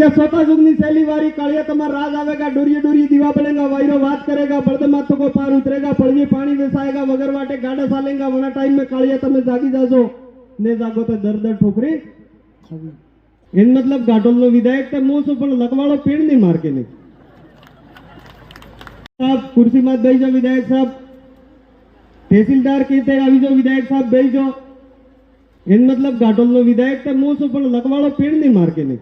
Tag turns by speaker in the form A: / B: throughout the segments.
A: કે स्वतः युगनी शैली वारी कालिया तमार राज आवेगा, डोरिये डोरिये दीवा बनेगा, वायरो बात करेगा, बड़द माथों को पार उतरेगा, पड़िए पानी वेसाएगा, वगर वाटे गाड़ा सालेगा, वना टाइम में कालिया तमे जागी जाजो ने जागो तो दर दर ठोकरी इन मतलब घाटोल नो विधायक तो मुंह से पण लकवाड़ो पेड़ नहीं मार के नहीं साहब कुर्सी मत बैठ जाओ विधायक साहब, तहसीलदार कहते अभी जो विधायक साहब बैठ जाओ इन मतलब घाटोल नो विधायक तो मुंह से पण लकवाड़ो पेड़ नहीं मार के नहीं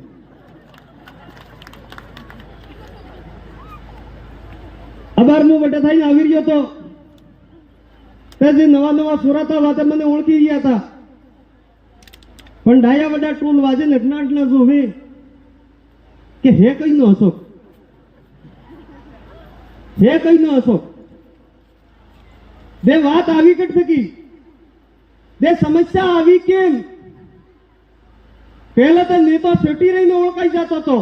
A: अबार मु बटे थाई આવી રહ્યો તો તે જે નવા નવા સુરતા વાતે મને ઓળખી ગયા હતા પણ ડાયા વડા ટોલ વાજે ને એટલા એટલા જોવે કે હે કઈ નો અશોક હે કઈ નો અશોક બે વાત આવી કટ સકી બે સમસ્યા આવી કેમ પહેલા તો નેતો છેટી રહીને ઓળખાઈ જતો હતો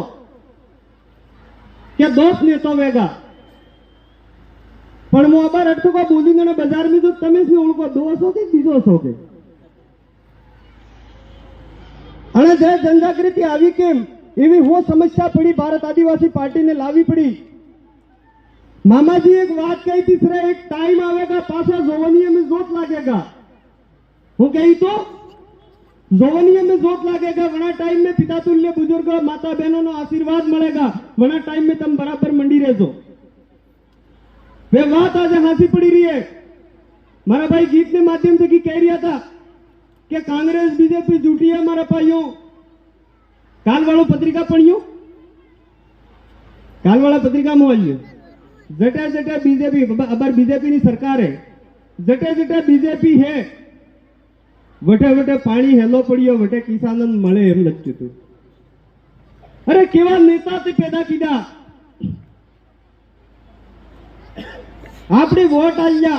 A: કે દોસ્ત નેતો વેગા પણ હું અબાર અટકો બોલીને બજાર में तो તમે શું ઓળખો દોસો કે બીજો છો કે અને જે જનજાગૃતિ આવી કેમ એવી હું સમસ્યા પડી ભારત આદિવાસી पार्टी ने लावी पड़ी मामा जी एक बात कही थी सर एक टाइम आवेगा पासा जोवनिया में जोत लागेगा હું कही तो जोवनिया में जोत लागेगा वना टाइम में पिता तुल्य बुजुर्ग माता बहनों नो आशीर्वाद मिलेगा वना टाइम में तुम बराबर मंडी रहजो वे बात आज हाथी पड़ी रही है मारा भाई गीत के माध्यम से की कह रहा था कि कांग्रेस बीजेपी झूठी है मारा भाइयों काल वालों पत्रिका पढ़ियो काल वाला पत्रिका मोबाइल जटे जटे बीजेपी अबर बीजेपी की सरकार है जटे जटे बीजेपी है वटे वटे पानी हेलो पड़ियो वटे किसान मळे एम लगत्युं हतुं अरे केवा नेता ते पैदा कीधा अपनी वोट आलिया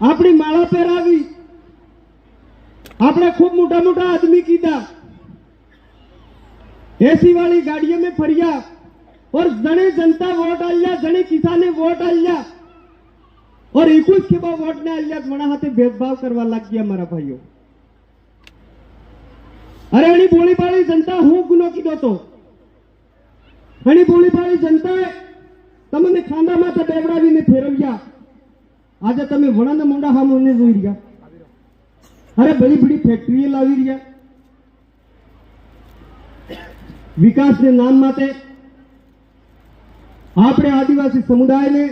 A: अपनी माला पहरावी अपने खूब मोटा मोटा आदमी कीधा एसी वाली गाड़ियों में फरिया और जने जनता वोट आलिया जने किसाने वोट आलिया और 21 के बाद वोट ने आलिया मना हाथे भेदभाव करवा लग गया मारा भाइयों अरे अणी बोली पाली जनता हूं गुनो कीधो तो अणी बोली पाली जनता तमने खांदा माथे बेवડાવીને ફેરવ્યા આજે તમે વણાના મોંડા સામે જોઈ રહ્યા અરે બડી બડી ફેક્ટરી લાવી રહ્યા વિકાસને નામ માટે આપણે આદિવાસી સમુદાયને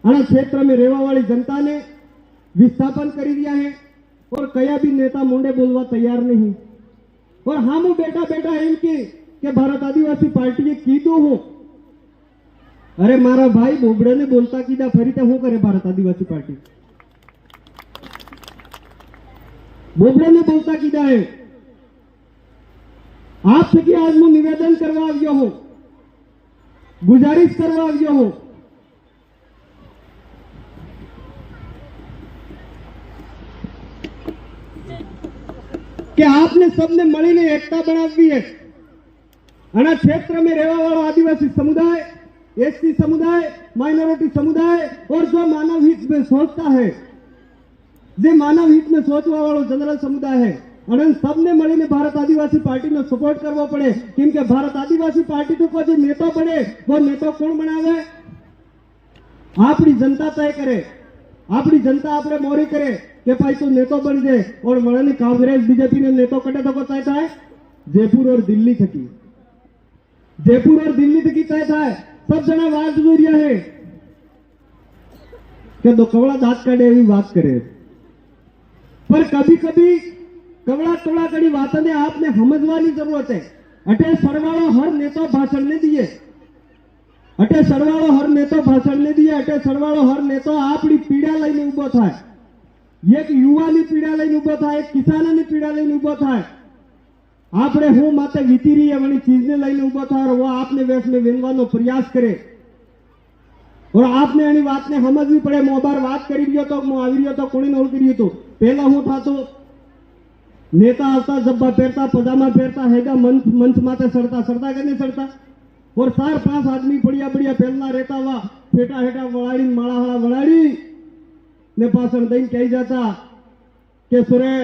A: અને ક્ષેત્ર में રહેવા વાળી जनताને વિસ્થાપન કરી રહ્યા है और કયા भी नेता मुंडे बोलवा तैयार नहीं और हम बेटा बेटा एम के भारत आदिवासी पार्टी कीधुं हूं अरे मारा भाई बोबड़े ने बोलता कीधा फरीते हूं करे भारत आदिवासी पार्टी बोबड़े ने बोलता कीधा है आप थकी आज मैं निवेदन करवा आव्यो हूं गुजारिश करवा आव्यो हूं कि आपने सबने मळीने एकता बनावी है अना क्षेत्र में रहवा वाळो आदिवासी समुदाय एसटी समुदाय माइनॉरिटी समुदाय और जो मानव हित में सोचता है जे मानव हित में सोचवा वालों जनरल समुदाय है અને सबने મળીને भारत आदिवासी पार्टी ने सपोर्ट करવો પડે કેમ કે भारत आदिवासी पार्टी तो जो नेता बने वो नेता कौन बनावे આપણી जनता तय करे આપણી जनता આપણે મોરી करे કે ભાई तू नेता बन जाए और મળીને कांग्रेस बीजेपी ने नेता कटे तो तय થાય जयपुर और दिल्ली थकी जयपुर और दिल्ली थकी तय થાય सब जना बात जो रहा है कि दो कवड़ा दांत काढ़े एवी बात करे पर कभी कभी कवड़ा टोड़ा कड़ी बात ने आपने समझवानी जरूरत है अटे सरवाड़ो हर नेता भाषण ने दिए अटे सरवाड़ो हर नेता भाषण ने दिए अटे सरवाड़ो हर नेता आपनी पीड़ा लईने उभो थाय एक युवानी पीड़ा लईने उभो थाय एक किसाननी पीड़ा लईने उभो थाय आपने हूं माते वीती रही है वनी चीज ने लईने उभो थाय और वो आपने वेश में वेनवानो प्रयास करे और आपने एनी बात ने समझवी पड़े मो बार बात करी रह्यो तो मो आवी रह्यो तो कोणी नोल करी तो पहला हूं थातो नेता आता जब्बा पहरता पजामा पहरता हैगा मंच माते सड़ता सड़ता के नहीं सड़ता और 4-5 आदमी बढ़िया बढ़िया पहलना रहता हुआ फेटा हेटा वड़ाड़ी माड़ा हड़ा वड़ाड़ी ने पासन दई कही जाता के सुरे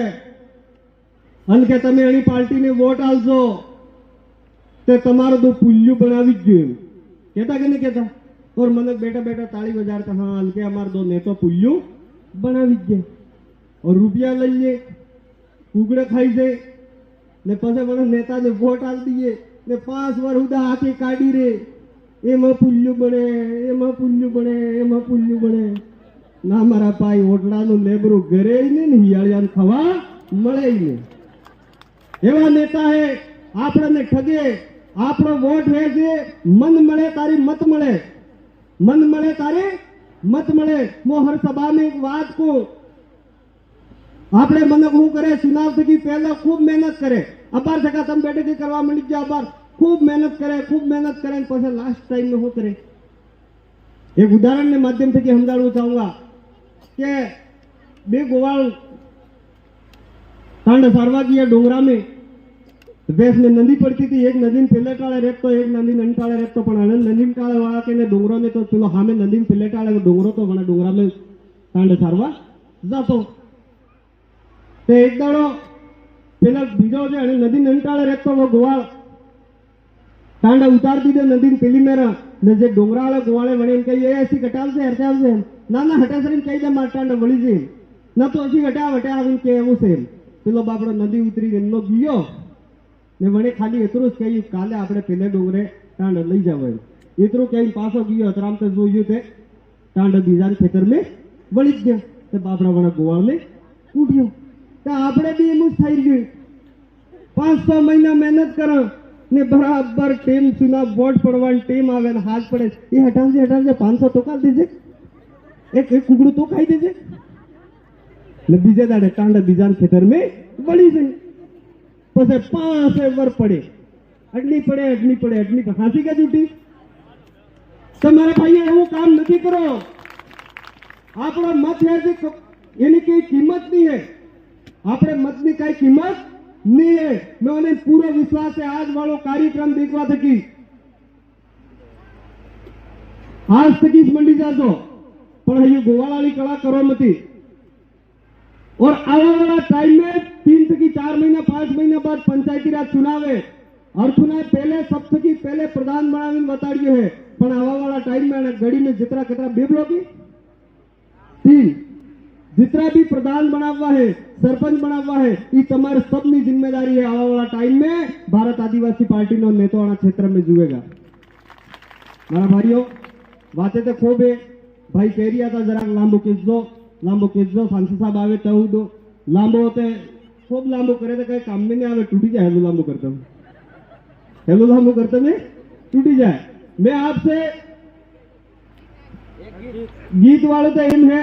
A: अन के तमे एनी पार्टी ने वोट आलजो તે તમારું તો પુલ્યું બનાવી જ જોઈએ કહેતા કે નહીં કહેતા और મને બેઠા બેઠા તાળી બજારતા હા હાલ કે અમાર દો નેતો પુલ્યું બનાવી જ જાય और રૂપિયા લઈ લે કુકડે ખાઈ જાય ને પછી મને નેતાને વોટ આલ દઈએ ને 5 વર્ષ ઉદા આખી કાઢી રે એમાં પુલ્યું બને એમાં પુલ્યું બને એમાં પુલ્યું બને ના મારા ભાઈ ઓટલાનું લેબરું ઘરે ને હિયાળિયાને ખાવા મળે નહીં એવા નેતા હે આપણને ઠગે આપણો વોટ હે જે મન મળે તારી મત મળે मन મળે તારે મત મળે મો હર સભા में एक बात को આપણે મને શું કરે चुनाव थकी पहले खूब मेहनत करे अबार सका तम बैठे के करवा मिल जा अबार खूब मेहनत करे પછી लास्ट टाइम में શું करे एक उदाहरण ने माध्यम से समझाना चाहूंगा कि बे गोवाल तांड सारवा की डोंगरा में वेस में नदी पड़ती थी एक नदी पेले टाळे रहतो एक नदी नंटाळे रहतो पण आनंद नदी टाळे वाला के ने डोंगरो में तो चलो हामे नदी पेले टाळे डोंगरो तो वना डोंगरा में तांड सारवा जातो ते एक दाड़ो पेला बीजो जे आणि नदी नंटाळे रहतो वो गोवाळ तांड उतार दीदे नदी पेली मेरा ने जे डोंगराळे गोवाळे वणे के ये ऐसी कटाल से हरताल से ना ना हटासरीन कई दे माटांड वळी जे न तो ऐसी हटा हटा आवीन के एवो से पेलो बापड़ो नदी उतरी एनो गयो ने वणे खाली एतरो ज कही काले आपणे पेले डोंगरे तांड लई जावे एतरो कही पाछो गयो अतराम ते जोयो ते तांड बीजान खेतर में वળી જ ગયો તે બાપડા વણા ગોવાળને ઉડ્યો તે આપણે બી એમ જ થઈ ગયું 500 મહિના મહેનત કરો ને બરાબર ટીમ ચુનાવ વોટ પડવાની ટીમ આવે ને હાથ પડે એ હટાવજે 500 તો કાલ દેજે એક કુકડું તો ખાઈ દેજે ને બીજે દાડે તાંડ બીજાન ખેતર में વળી જાય પછી 5 वर पड़े अटली हाथी का जूठी તમારા ભાઈ એવું કામ નથી કરો આપણો મત है એની કઈ કિંમત नहीं है આપણે મતની કઈ કિંમત नहीं है મને પૂરો વિશ્વાસ है आज वालो कार्यक्रम देखवा थकी आज थकी मंडी जातो पण ये गोवाळाली कला करो मती और आने वाला टाइम में 3 से 4 महीना 5 महीना बाद पंचायती राज चुनाव है और चुनाव पहले सबसे पहले प्रधान बनाने बताड़ियो है पर आवा वाला टाइम में घड़ी में जितना कितना बेबलो की 3 जितना भी प्रधान बनावा है सरपंच बनावा है ये तुम्हारे सबनी जिम्मेदारी है आवा वाला टाइम में भारत आदिवासी पार्टी नो नेतोना क्षेत्र में जुएगा मारा भाइयों बातें तो खूब है भाई कह रिया था जरा लांबो खींचो सांसद साहब आवे तो दो लांबो होते खूब लांबो करे तो कहीं काम में नहीं आवे टूटी जाए हेलो लांबो करते में टूटी जाए मैं आपसे गीत वाले तो एम है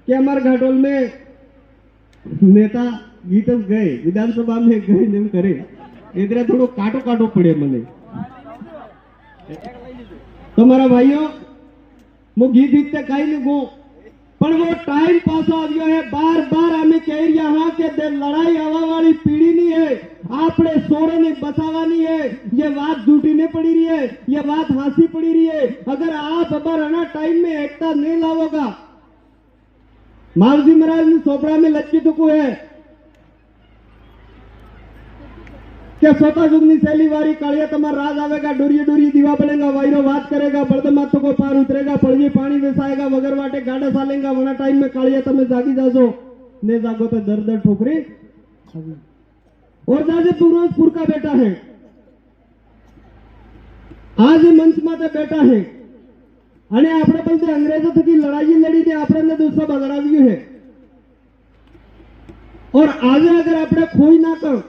A: कि हमारे घाटोल में नेता गीत गए विधानसभा में गए नेम करे इधर थोड़ो काटो पड़े मने तो मारा भाइयों वो गीत इतने कहीं नहीं गो पर वो टाइम पास आ गया है बार बार हमें कह रहा हाँ के लड़ाई आवा वाली पीढ़ी नहीं है आपने सोरे ने बसावानी है ये बात झूठी नहीं पड़ी रही है ये बात हांसी पड़ी रही है अगर आप अबर आना टाइम में एकता नहीं लाओगा मावजी महाराज ने सोपड़ा में लटकी तुकू है क्या स्वतः जुगनी शैली वारी कालिया तमार राज आवेगा डोरी दीवा बनेगा वायरो बात करेगा बड़द माथों को पार उतरेगा पड़वी पानी बेसाएगा वगर वाटे गाड़ा सालेगा वना टाइम में कालिया तमे जागी जाजो ने जागो तो दर दर ठोकरे और जाजे फिरोजपुर का बेटा है आज मंच माते बेटा है અને આપણે પણ અંગ્રેજો થકી લડાઈ લડીને આપણને દુશ્મન બગાડ્યું है और आज अगर આપણે खोई ना कर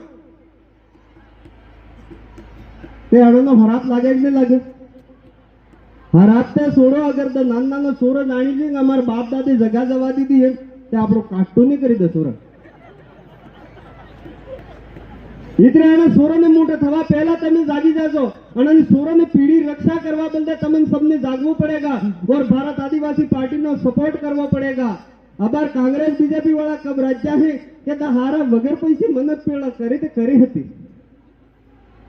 A: તે હણનો હરાત લાગે કે નહીં લાગે હરાત તે છોડો અગર તો નાનો સોરો જાણી છે કે અમારા બાપ દાદી જગા જવા દીધી है તે આપણો કાટો નહીં કરી દે સોરા इतने आना सोरो ने मोटे थवा पहला तमे जागी जाजो અને સોરો ने पीढ़ी रक्षा करवा बदले तमन सबने जागવું पड़ेगा और भारत आदिवासी पार्टी नो सपोर्ट करवा पड़ेगा अबार कांग्रेस बीजेपी वाला कब राज्य है के हारा वगर पैसे मन्नत पेड़ा करे ते करी हती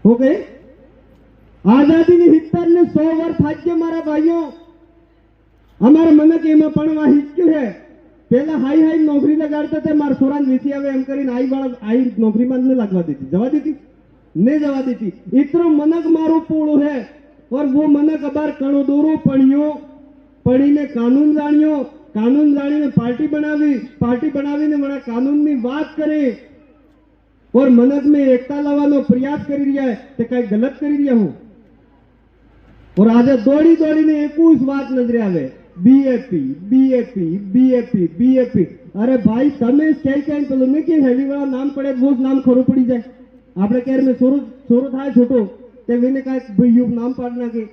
A: हो गए आजादी ની 70 ने 100 वर्ष थाज्य मारा भाइयों हमारे मन के में पणवा हिच्क्यू है पहला हाई नौकरी लगाड़ते थे मार सोरान वीसी आवे एम करीने आई वाला आई नौकरी में नहीं लगवा देती जवा देती नहीं जवा देती। इतना मनक मारो पोड़ो है और वो मनक अबार कणो दोरो पढ़ियो, पढ़ी ने कानून जानियो, कानून जानी ने पार्टी बनावी ने मना कानून की बात करे और मनक में एकता लावવાનો प्रयास करी रहा है तो कई गलत करी रहा हूं। और आज दौड़ी दौड़ी ने 21 बात नजरे आवे, बीएपी बीएपी बीएपी बीएपी। अरे भाई तमे क्या पेलो नहीं कि हेली वाला नाम पड़े वो नाम खरो पड़ी जाए। आपने कह में सोरो थाय छोटो ते विने का भाई नाम पाड़ना के